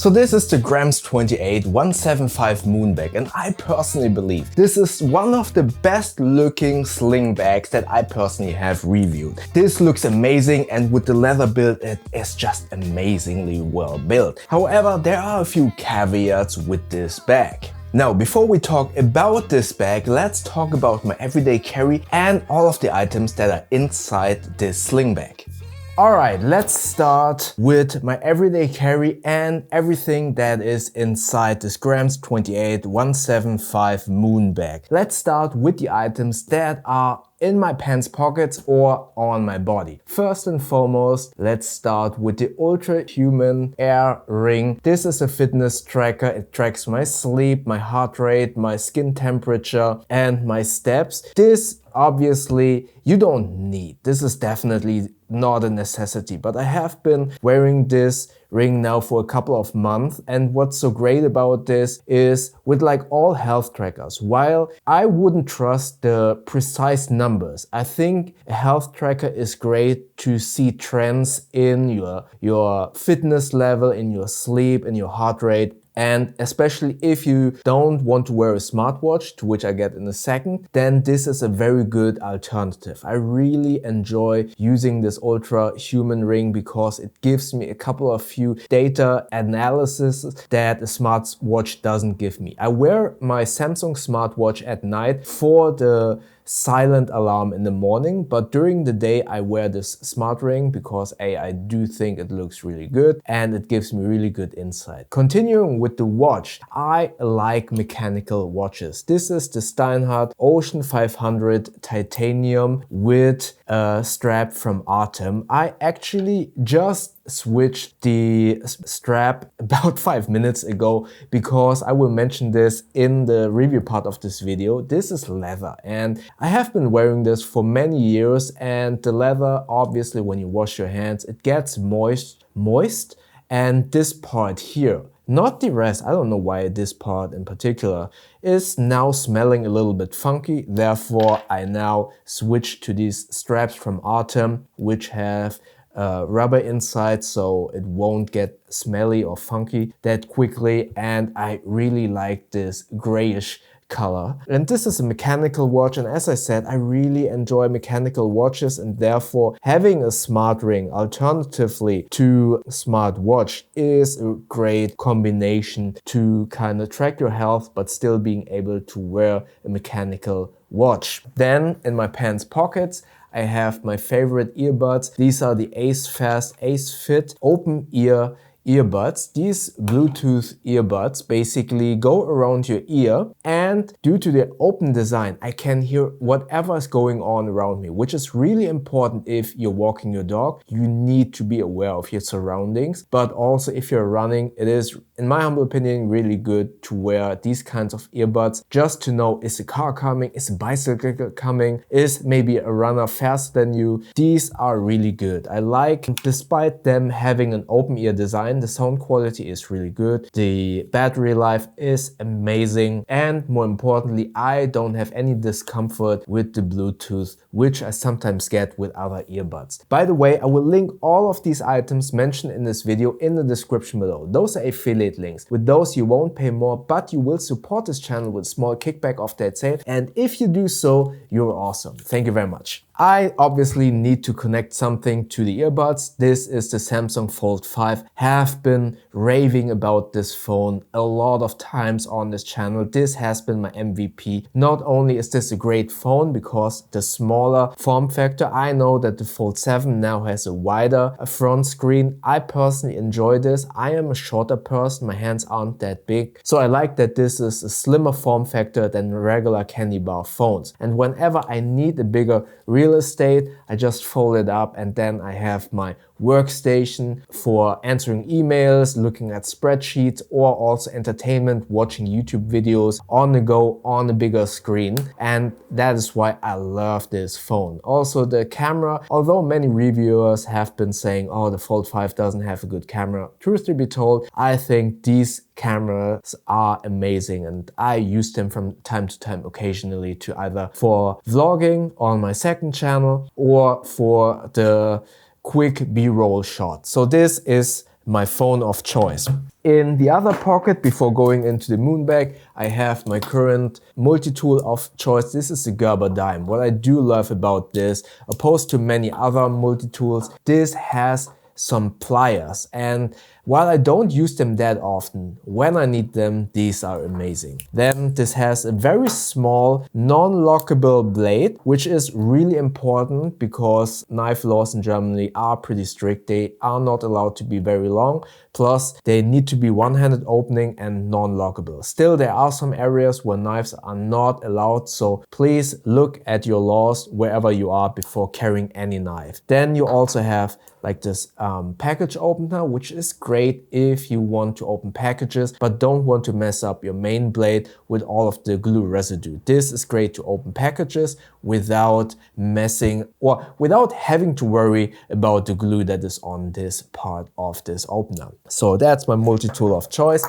So this is the Grams28 175 Moon bag, and I personally believe this is one of the best looking sling bags that I personally have reviewed. This looks amazing, and with the leather build it is just amazingly well built. However, there are a few caveats with this bag. Now, before we talk about this bag, let's talk about my everyday carry and all of the items that are inside this sling bag. Alright, let's start with my everyday carry and everything that is inside this Grams28 175 Moon bag. Let's start with the items that are in my pants pockets or on my body. First and foremost, let's start with the Ultra Human Air Ring. This is a fitness tracker. It tracks my sleep, my heart rate, my skin temperature, and my steps. This obviously you don't need. This is definitely not a necessity, but I have been wearing this ring now for a couple of months, and what's so great about this is with like all health trackers, while I wouldn't trust the precise numbers, I think a health tracker is great to see trends in your fitness level, in your sleep, in your heart rate. And especially if you don't want to wear a smartwatch, to which I get in a second, then this is a very good alternative. I really enjoy using this Ultra Human Ring because it gives me a couple of few data analysis that a smartwatch doesn't give me. I wear my Samsung smartwatch at night for the silent alarm in the morning, but during the day I wear this smart ring because I do think it looks really good and it gives me really good insight. Continuing with the watch, I like mechanical watches. This is the Steinhardt Ocean 500 Titanium with a strap from Artem. I actually just switched the strap about 5 minutes ago because I will mention this in the review part of this video. This is leather, and I have been wearing this for many years, and the leather, obviously when you wash your hands, it gets moist, and this part here, not the rest, I don't know why this part in particular, is now smelling a little bit funky. Therefore, I now switched to these straps from Artem, which have rubber inside, so it won't get smelly or funky that quickly, and I really like this grayish color. And this is a mechanical watch, and as I said, I really enjoy mechanical watches, and therefore having a smart ring alternatively to a smart watch is a great combination to kind of track your health but still being able to wear a mechanical watch. Then in my pants pockets I have my favorite earbuds. These are the AceFast AceFit open ear earbuds. These Bluetooth earbuds basically go around your ear, and due to their open design, I can hear whatever is going on around me, which is really important if you're walking your dog. You need to be aware of your surroundings, but also if you're running, it is, in my humble opinion, really good to wear these kinds of earbuds just to know, is a car coming, is a bicycle coming, is maybe a runner faster than you. These are really good. I like, despite them having an open ear design, the sound quality is really good, the battery life is amazing, and more importantly, I don't have any discomfort with the Bluetooth, which I sometimes get with other earbuds. By the way, I will link all of these items mentioned in this video in the description below. Those are affiliate links. With those you won't pay more, but you will support this channel with a small kickback of that sale, and if you do so, you're awesome. Thank you very much. I obviously need to connect something to the earbuds. This is the Samsung Fold 5. Have been raving about this phone a lot of times on this channel. This has been my MVP. Not only is this a great phone because the smaller form factor, I know that the Fold 7 now has a wider front screen. I personally enjoy this. I am a shorter person, my hands aren't that big. So I like that this is a slimmer form factor than regular candy bar phones. And whenever I need a bigger real estate, I just fold it up, and then I have my workstation for answering emails, looking at spreadsheets, or also entertainment, watching YouTube videos on the go on a bigger screen. And that is why I love this phone. Also the camera, although many reviewers have been saying, oh, the Fold 5 doesn't have a good camera, truth to be told, I think these cameras are amazing, and I use them from time to time occasionally to either for vlogging on my second channel or for the quick B-roll shot. So this is my phone of choice. In the other pocket, before going into the moon bag, I have my current multi-tool of choice. This is the Gerber dime. What I do love about this, opposed to many other multi-tools, this has some pliers, and while I don't use them that often, when I need them, these are amazing. Then this has a very small non-lockable blade, which is really important because knife laws in Germany are pretty strict. They are not allowed to be very long, plus they need to be one-handed opening and non-lockable. Still, there are some areas where knives are not allowed, so please look at your laws wherever you are before carrying any knife. Then you also have like this package opener, which is great if you want to open packages but don't want to mess up your main blade with all of the glue residue. This is great to open packages without messing or without having to worry about the glue that is on this part of this opener. So that's my multi-tool of choice.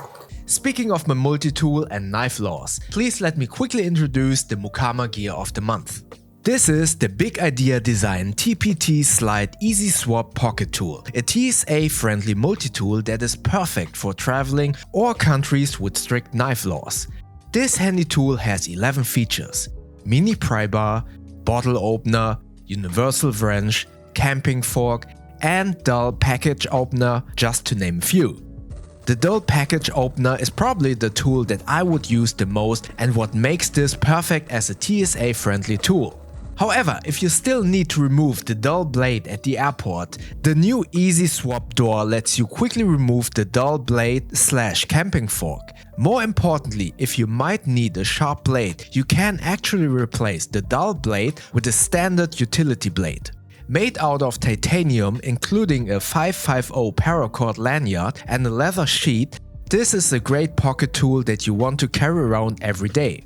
Speaking of my multi-tool and knife laws, please let me quickly introduce the Mukama gear of the month. This is the Big Idea Design TPT Slide Easy Swap Pocket Tool, a TSA-friendly multi-tool that is perfect for traveling or countries with strict knife laws. This handy tool has 11 features: mini pry bar, bottle opener, universal wrench, camping fork, and dull package opener, just to name a few. The dull package opener is probably the tool that I would use the most and what makes this perfect as a TSA-friendly tool. However, if you still need to remove the dull blade at the airport, the new Easy Swap door lets you quickly remove the dull blade / camping fork. More importantly, if you might need a sharp blade, you can actually replace the dull blade with a standard utility blade. Made out of titanium, including a 550 paracord lanyard and a leather sheath, this is a great pocket tool that you want to carry around every day.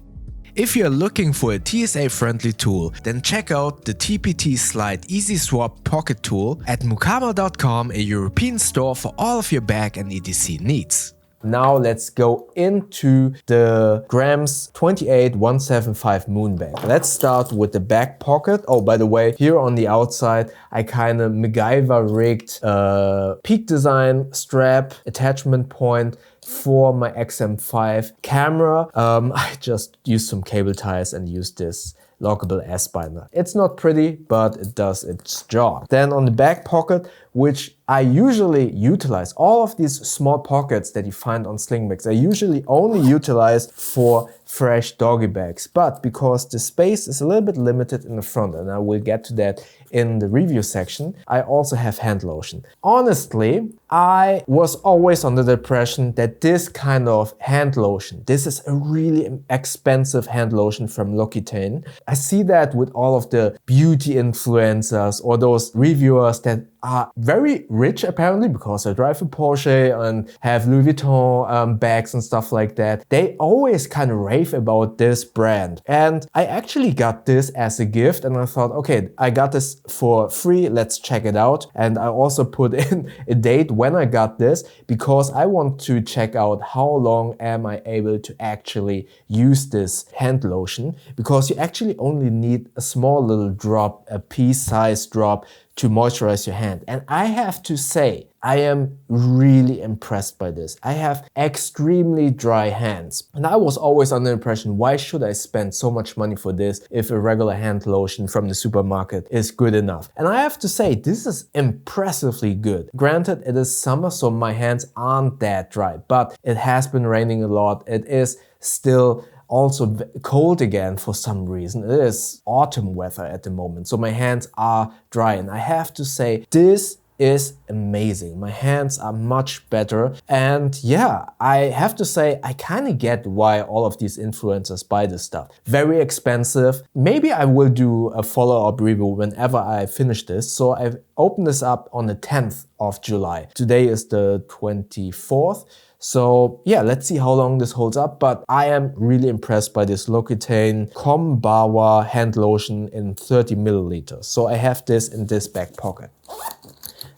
If you're looking for a TSA-friendly tool, then check out the TPT Slide Easy Swap Pocket Tool at Mukama.com, a European store for all of your bag and EDC needs. Now let's go into the Grams28 175 moon bag. Let's start with the back pocket. Oh, by the way, here on the outside, I kind of MacGyver rigged a Peak Design strap attachment point for my XM5 camera. I just used some cable ties and used this lockable S-binder. It's not pretty, but it does its job. Then on the back pocket, which I usually utilize, all of these small pockets that you find on sling bags, I usually only utilize for fresh doggy bags. But because the space is a little bit limited in the front, and I will get to that in the review section, I also have hand lotion. Honestly, I was always under the impression that this kind of hand lotion, this is a really expensive hand lotion from L'Occitane. I see that with all of the beauty influencers or those reviewers that are very rich apparently because I drive a Porsche and have Louis Vuitton bags and stuff like that. They always kind of rave about this brand. And I actually got this as a gift and I thought, okay, I got this for free, let's check it out. And I also put in a date when I got this because I want to check out how long am I able to actually use this hand lotion, because you actually only need a small little drop, a pea-sized drop, to moisturize your hand. And I have to say, I am really impressed by this. I have extremely dry hands. And I was always under the impression, why should I spend so much money for this if a regular hand lotion from the supermarket is good enough? And I have to say, this is impressively good. Granted, it is summer, so my hands aren't that dry, but it has been raining a lot. It is still also cold again for some reason. It is autumn weather at the moment, so my hands are dry. And I have to say, this is amazing. My hands are much better. And yeah, I have to say, I kind of get why all of these influencers buy this stuff. Very expensive. Maybe I will do a follow-up review whenever I finish this. So I've opened this up on the 10th of July. Today is the 24th. So yeah, let's see how long this holds up, but I am really impressed by this L'Occitane Combawa hand lotion in 30 milliliters. So I have this in this back pocket.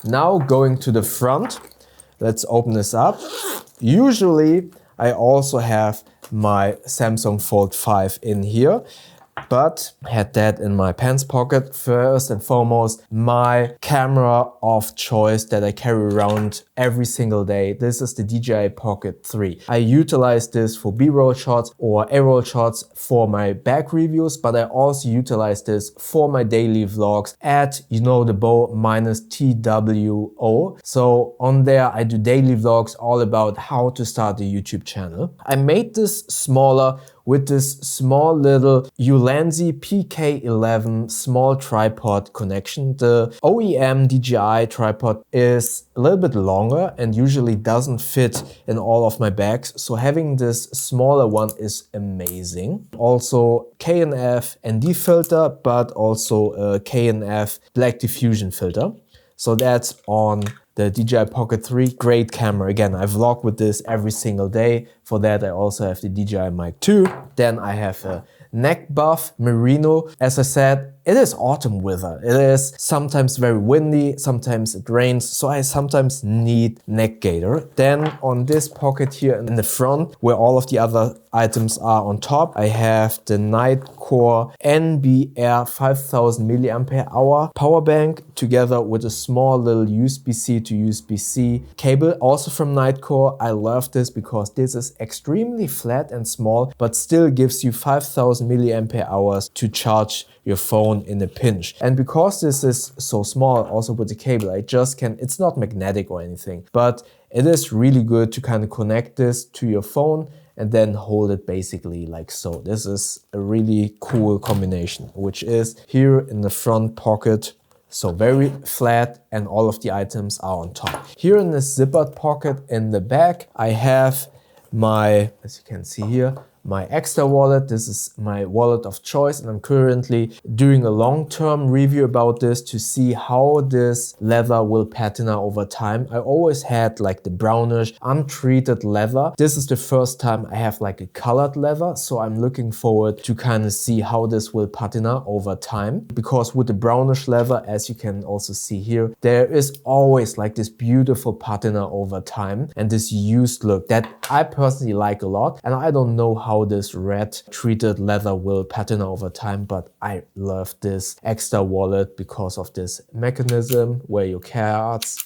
Now going to the front, let's open this up. Usually I also have my Samsung Fold 5 in here. but I had that in my pants pocket. First and foremost, my camera of choice that I carry around every single day. This is the DJI Pocket 3. I utilize this for B-roll shots or A-roll shots for my bag reviews, but I also utilize this for my daily vlogs at, you know, the bow -TWO. So on there, I do daily vlogs all about how to start a YouTube channel. I made this smaller with this small little Ulanzi PK11 small tripod connection. The OEM DJI tripod is a little bit longer and usually doesn't fit in all of my bags. So having this smaller one is amazing. Also K&F ND filter, but also a K&F black diffusion filter. So that's on the DJI Pocket 3, great camera. Again, I vlog with this every single day. For that, I also have the DJI Mic 2. Then I have a neck buff merino. As I said, it is autumn weather. It is sometimes very windy, sometimes it rains, so I sometimes need neck gaiter. Then on this pocket here in the front, where all of the other items are on top, I have the Nightcore NBR 5000 mAh power bank together with a small little USB-C to USB-C cable, also from Nightcore. I love this because this is extremely flat and small, but still gives you 5000 mAh to charge your phone in a pinch. And because this is so small, also with the cable, I just can, it's not magnetic or anything, but it is really good to kind of connect this to your phone and then hold it basically like so. This is a really cool combination, which is here in the front pocket. So very flat and all of the items are on top. Here in this zippered pocket in the back, I have my, as you can see here, my extra wallet. This is my wallet of choice, and I'm currently doing a long-term review about this to see how this leather will patina over time. I always had like the brownish untreated leather. This is the first time I have like a colored leather, so I'm looking forward to kind of see how this will patina over time, because with the brownish leather, as you can also see here, there is always like this beautiful patina over time and this used look that I personally like a lot. And I don't know how this red treated leather will patina over time, but I love this extra wallet because of this mechanism where your cards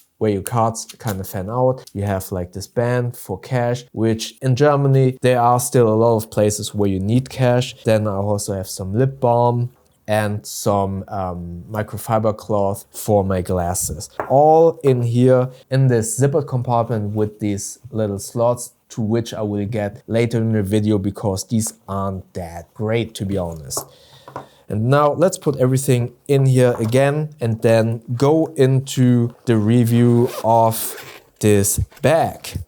kind of fan out. You have like this band for cash, which in Germany, there are still a lot of places where you need cash. Then I also have some lip balm and some microfiber cloth for my glasses. All in here in this zippered compartment with these little slots, to which I will get later in the video because these aren't that great, to be honest. And now let's put everything in here again and then go into the review of this bag.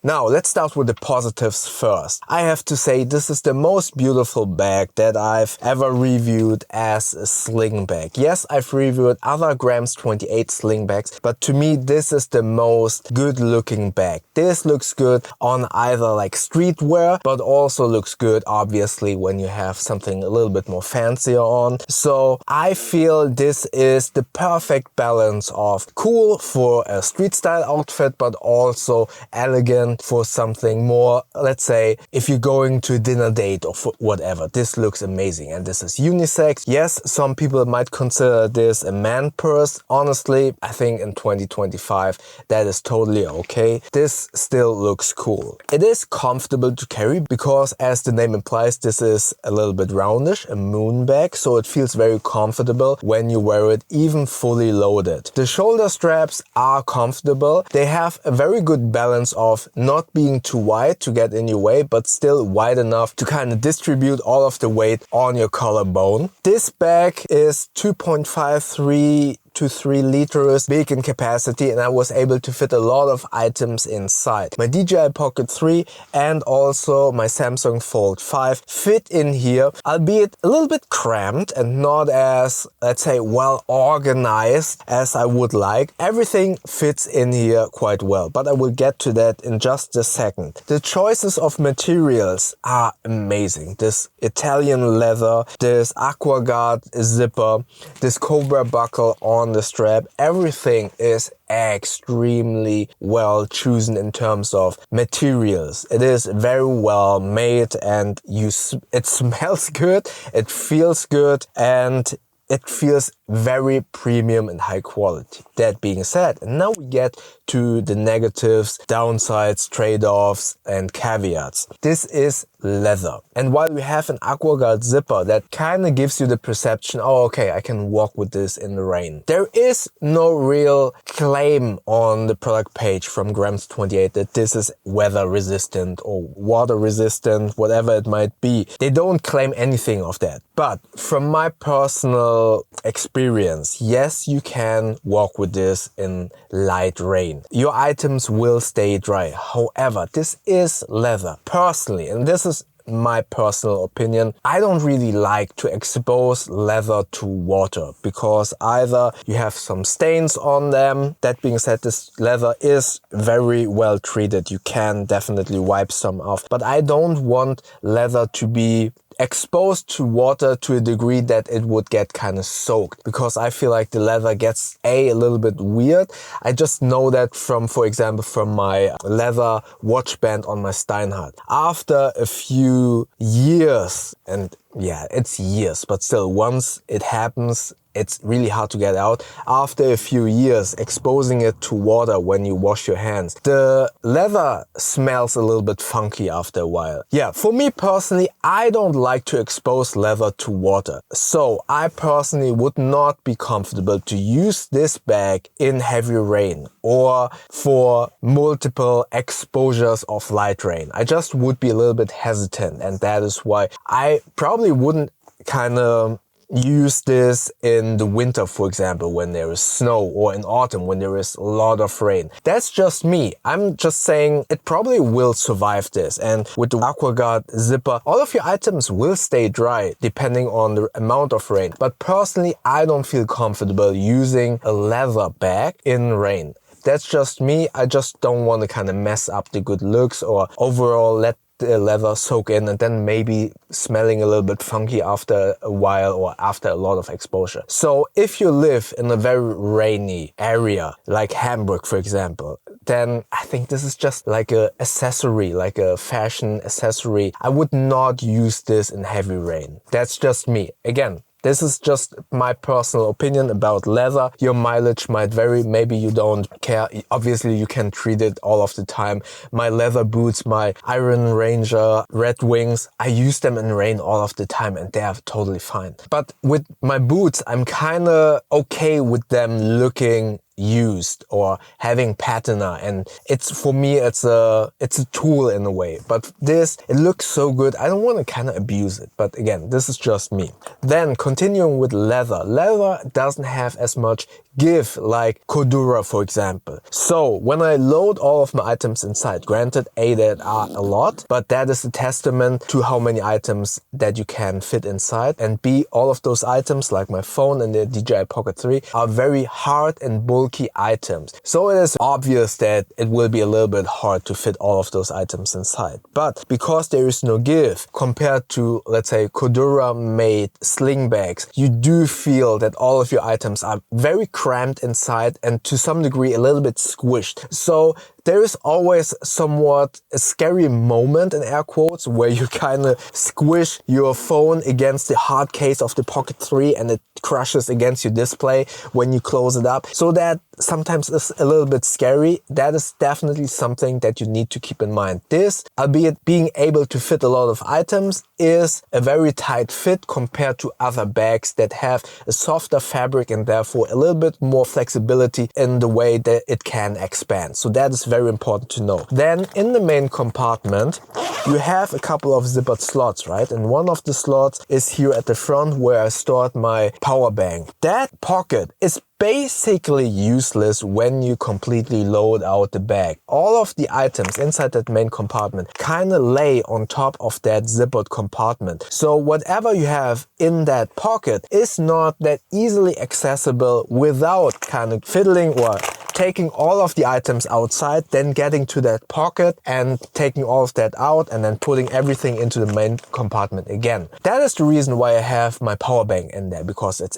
Now, let's start with the positives first. I have to say this is the most beautiful bag that I've ever reviewed as a sling bag. Yes, I've reviewed other Grams28 sling bags, but to me this is the most good looking bag. This looks good on either like streetwear, but also looks good obviously when you have something a little bit more fancier on. So I feel this is the perfect balance of cool for a street style outfit, but also elegant for something more, let's say, if you're going to a dinner date or for whatever. This looks amazing, and this is unisex. Yes, some people might consider this a man purse. Honestly, I think in 2025 that is totally okay. This still looks cool. It is comfortable to carry because, as the name implies, this is a little bit roundish, a moon bag, so it feels very comfortable when you wear it, even fully loaded. The shoulder straps are comfortable. They have a very good balance of not being too wide to get in your way, but still wide enough to kind of distribute all of the weight on your collarbone. This bag is 2.53 to 3 liters big in capacity, and I was able to fit a lot of items inside. My DJI Pocket 3 and also my Samsung Fold 5 fit in here, albeit a little bit cramped and not as, let's say, well organized as I would like. Everything fits in here quite well, but I will get to that in just a second. The choices of materials are amazing. This Italian leather, this AquaGuard zipper, this Cobra buckle on on the strap, everything is extremely well chosen in terms of materials. It is very well made, and it smells good, it feels good, and it feels very premium and high quality. That being said, and now we get to the negatives, downsides, trade-offs, and caveats. This is leather. And while we have an AquaGuard zipper that kind of gives you the perception, oh, okay, I can walk with this in the rain, there is no real claim on the product page from Grams28 that this is weather resistant or water resistant, whatever it might be. They don't claim anything of that. But from my personal experience, yes, you can walk with this in light rain. Your items will stay dry. However, this is leather. Personally, and this is my personal opinion, I don't really like to expose leather to water because either you have some stains on them. That being said, this leather is very well treated. You can definitely wipe some off, but I don't want leather to be exposed to water to a degree that it would get kind of soaked, because I feel like the leather gets a little bit weird. I just know that from, for example, from my leather watch band on my Steinhardt. After a few years, and yeah, it's years, but still, once it happens, it's really hard to get out. After a few years, exposing it to water when you wash your hands, the leather smells a little bit funky after a while. Yeah, for me personally, I don't like to expose leather to water. So I personally would not be comfortable to use this bag in heavy rain or for multiple exposures of light rain. I just would be a little bit hesitant, and that is why I probably wouldn't kind of use this in the winter, for example, when there is snow, or in autumn when there is a lot of rain. That's just me. I'm just saying it probably will survive this. And with the AquaGuard zipper, all of your items will stay dry depending on the amount of rain. But personally, I don't feel comfortable using a leather bag in rain. That's just me. I just don't want to kind of mess up the good looks or overall let the leather soak in and then maybe smelling a little bit funky after a while or after a lot of exposure. So if you live in a very rainy area like Hamburg, for example, then I think this is just like a accessory, like a fashion accessory. I would not use this in heavy rain. That's just me. Again, this is just my personal opinion about leather. Your mileage might vary. Maybe you don't care. Obviously, you can treat it all of the time. My leather boots, my Iron Ranger Red Wings, I use them in rain all of the time and they are totally fine. But with my boots, I'm kind of okay with them looking used or having patina, and it's, for me, it's a tool in a way. But this, it looks so good, I don't want to kind of abuse it. But again, this is just me. Then continuing with leather. Leather doesn't have as much give like Cordura, for example. So when I load all of my items inside, granted, A, there are a lot, but that is a testament to how many items that you can fit inside, and B, all of those items like my phone and the DJI Pocket 3 are very hard and bulky items. So it is obvious that it will be a little bit hard to fit all of those items inside. But because there is no give compared to, let's say, Cordura made sling bags, you do feel that all of your items are very cramped inside and to some degree a little bit squished. So there is always somewhat a scary moment, in air quotes, where you kind of squish your phone against the hard case of the Pocket 3 and it crushes against your display when you close it up. So that sometimes is a little bit scary. That is definitely something that you need to keep in mind. This, albeit being able to fit a lot of items, is a very tight fit compared to other bags that have a softer fabric and therefore a little bit more flexibility in the way that it can expand. So that is very important to know. Then in the main compartment, you have a couple of zippered slots, right? And one of the slots is here at the front where I stored my power bank. That pocket is basically useless when you completely load out the bag. All of the items inside that main compartment kind of lay on top of that zippered compartment. So whatever you have in that pocket is not that easily accessible without kind of fiddling or taking all of the items outside, then getting to that pocket and taking all of that out and then putting everything into the main compartment again. That is the reason why I have my power bank in there, because it's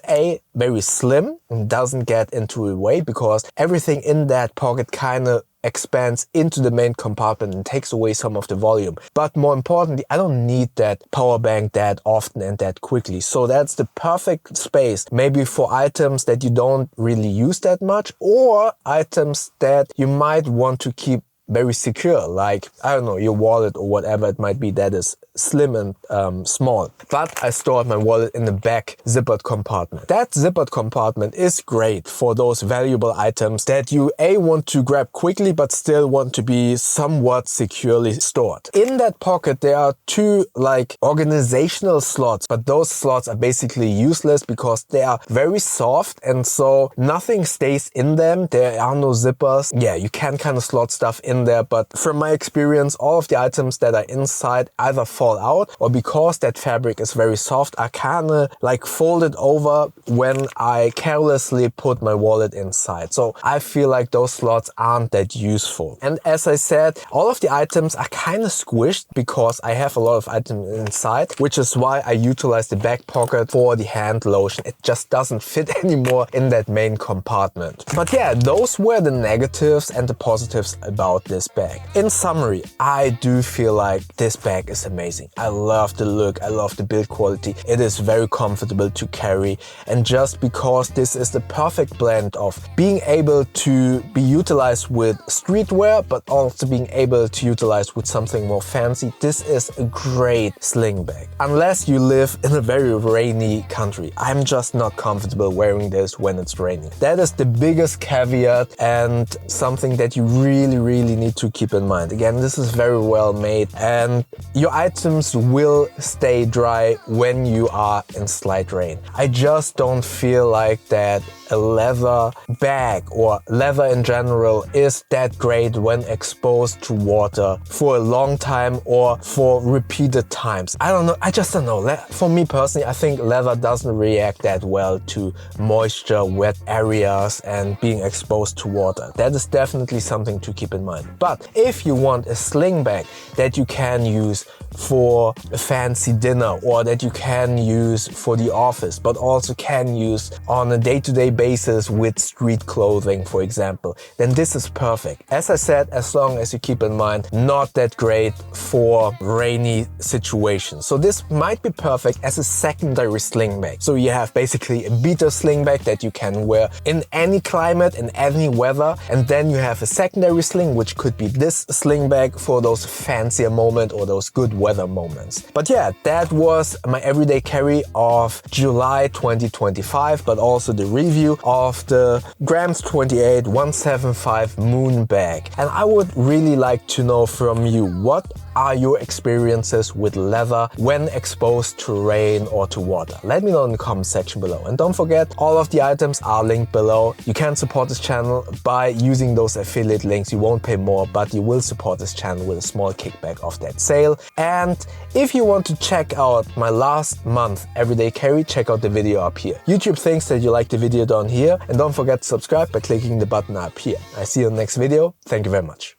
very slim and doesn't get into the way, because everything in that pocket kind of expands into the main compartment and takes away some of the volume. But more importantly, I don't need that power bank that often and that quickly. So that's the perfect space, maybe for items that you don't really use that much, or items that you might want to keep very secure, like, I don't know, your wallet or whatever it might be that is slim and small. But I stored my wallet in the back zippered compartment. That zippered compartment is great for those valuable items that you want to grab quickly but still want to be somewhat securely stored. In that pocket there are two like organizational slots, but those slots are basically useless because they are very soft and so nothing stays in them. There are no zippers. Yeah, you can kind of slot stuff in there, but from my experience, all of the items that are inside either fall out, or because that fabric is very soft, are kind of like folded over when I carelessly put my wallet inside. So I feel like those slots aren't that useful. And as I said, all of the items are kind of squished because I have a lot of items inside, which is why I utilize the back pocket for the hand lotion. It just doesn't fit anymore in that main compartment. But yeah, those were the negatives and the positives about this bag. In summary, I do feel like this bag is amazing. I love the look, I love the build quality. It is very comfortable to carry, and just because this is the perfect blend of being able to be utilized with streetwear but also being able to utilize with something more fancy, this is a great sling bag. Unless you live in a very rainy country, I'm just not comfortable wearing this when it's raining. That is the biggest caveat and something that you really need to keep in mind. Again, this is very well made and your items will stay dry when you are in slight rain. I just don't feel like that a leather bag or leather in general is that great when exposed to water for a long time or for repeated times. I don't know, I just don't know. For me personally, I think leather doesn't react that well to moisture, wet areas and being exposed to water. That is definitely something to keep in mind. But if you want a sling bag that you can use for a fancy dinner or that you can use for the office but also can use on a day-to-day basis with street clothing, for example, then this is perfect. As I said, as long as you keep in mind, not that great for rainy situations. So this might be perfect as a secondary sling bag. So you have basically a beater sling bag that you can wear in any climate, in any weather, and then you have a secondary sling, which could be this sling bag for those fancier moments or those good weather moments. But yeah, that was my everyday carry of July 2025, but also the review of the Grams28 175 Moon bag. And I would really like to know from you, what are your experiences with leather when exposed to rain or to water? Let me know in the comment section below. And don't forget, all of the items are linked below. You can support this channel by using those affiliate links. You won't pay more, but you will support this channel with a small kickback of that sale. And if you want to check out my last month everyday carry, check out the video up here. YouTube thinks that you like the video down here, and don't forget to subscribe by clicking the button up here. I see you in the next video. Thank you very much.